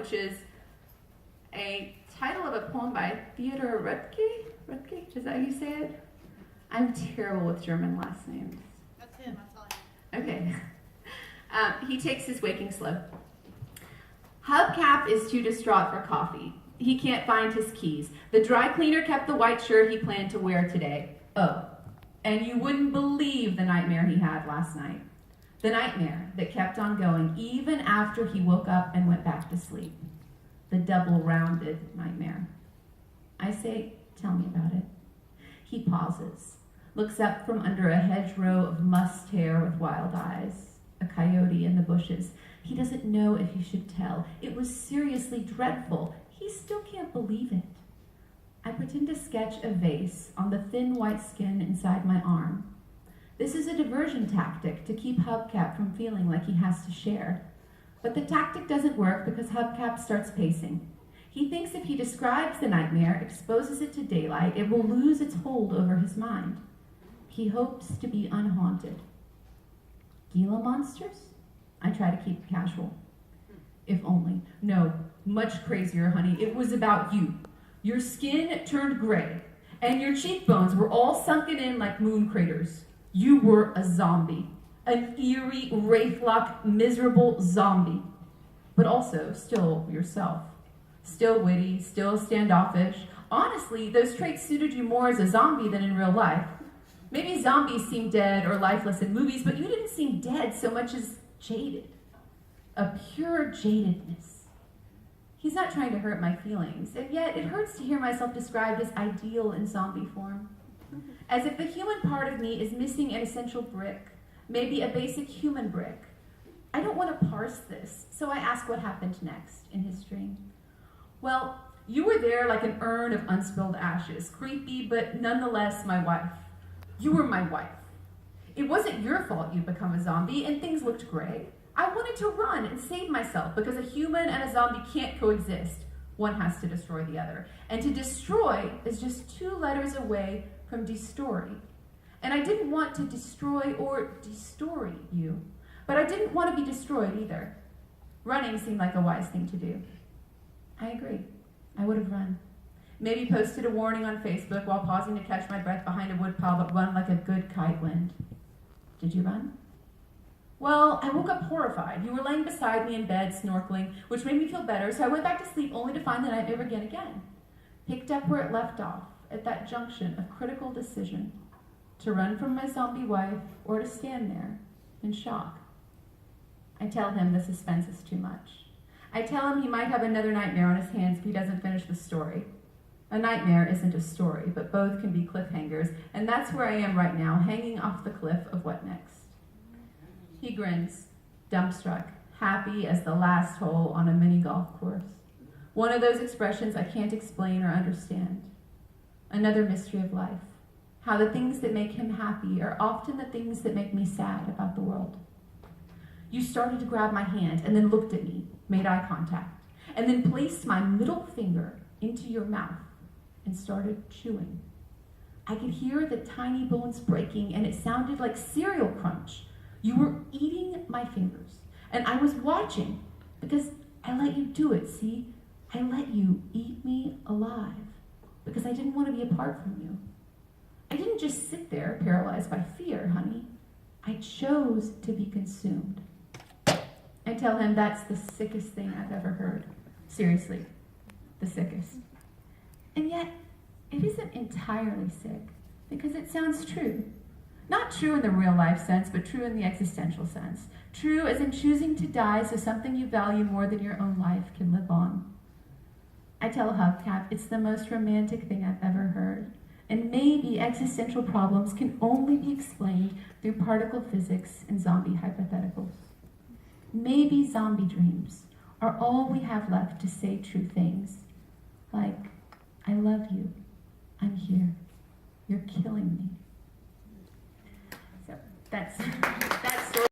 which is a title of a poem by Theodor Rutke. Rutke, is that how you say it? I'm terrible with German last names. That's him, I'm telling you. Okay. He takes his waking slow. Hubcap is too distraught for coffee. He can't find his keys. The dry cleaner kept the white shirt he planned to wear today. Oh, and you wouldn't believe the nightmare he had last night. The nightmare that kept on going even after he woke up and went back to sleep. The double-rounded nightmare. I say, tell me about it. He pauses, looks up from under a hedgerow of mussed hair with wild eyes, a coyote in the bushes. He doesn't know if he should tell. It was seriously dreadful. He still can't believe it. I pretend to sketch a vase on the thin white skin inside my arm. This is a diversion tactic to keep Hubcap from feeling like he has to share. But the tactic doesn't work because Hubcap starts pacing. He thinks if he describes the nightmare, exposes it to daylight, it will lose its hold over his mind. He hopes to be unhaunted. Gila monsters? I try to keep it casual. If only. No, much crazier, honey. It was about you. Your skin turned gray, and your cheekbones were all sunken in like moon craters. You were a zombie. An eerie, wraith-like, miserable zombie. But also still yourself. Still witty, still standoffish. Honestly, those traits suited you more as a zombie than in real life. Maybe zombies seem dead or lifeless in movies, but you didn't seem dead so much as jaded. A pure jadedness. He's not trying to hurt my feelings, and yet it hurts to hear myself described as ideal in zombie form. As if the human part of me is missing an essential brick, maybe a basic human brick. I don't want to parse this, so I ask what happened next in his dream. Well, you were there like an urn of unspilled ashes, creepy, but nonetheless my wife. You were my wife. It wasn't your fault you'd become a zombie, and things looked gray. I wanted to run and save myself because a human and a zombie can't coexist. One has to destroy the other. And to destroy is just 2 letters away from destory. And I didn't want to destroy or destory you, but I didn't want to be destroyed either. Running seemed like a wise thing to do. I agree. I would have run. Maybe posted a warning on Facebook while pausing to catch my breath behind a woodpile, but run like a good kite wind. Did you run? Well, I woke up horrified. You were laying beside me in bed, snorkeling, which made me feel better, so I went back to sleep only to find the nightmare begin again. Picked up where it left off, at that junction of critical decision, to run from my zombie wife or to stand there in shock. I tell him the suspense is too much. I tell him he might have another nightmare on his hands if he doesn't finish the story. A nightmare isn't a story, but both can be cliffhangers, and that's where I am right now, hanging off the cliff of what next. He grins, dumbstruck, happy as the last hole on a mini golf course. One of those expressions I can't explain or understand. Another mystery of life. How the things that make him happy are often the things that make me sad about the world. You started to grab my hand and then looked at me, made eye contact, and then placed my middle finger into your mouth and started chewing. I could hear the tiny bones breaking, and it sounded like cereal crunch. You were eating my fingers, and I was watching because I let you do it, see? I let you eat me alive because I didn't want to be apart from you. I didn't just sit there paralyzed by fear, honey. I chose to be consumed. I tell him that's the sickest thing I've ever heard. Seriously, the sickest. And yet, it isn't entirely sick because it sounds true. Not true in the real life sense, but true in the existential sense. True as in choosing to die so something you value more than your own life can live on. I tell Hubcap it's the most romantic thing I've ever heard. And maybe existential problems can only be explained through particle physics and zombie hypotheticals. Maybe zombie dreams are all we have left to say true things. Like, I love you. I'm here. You're killing me. So that's story.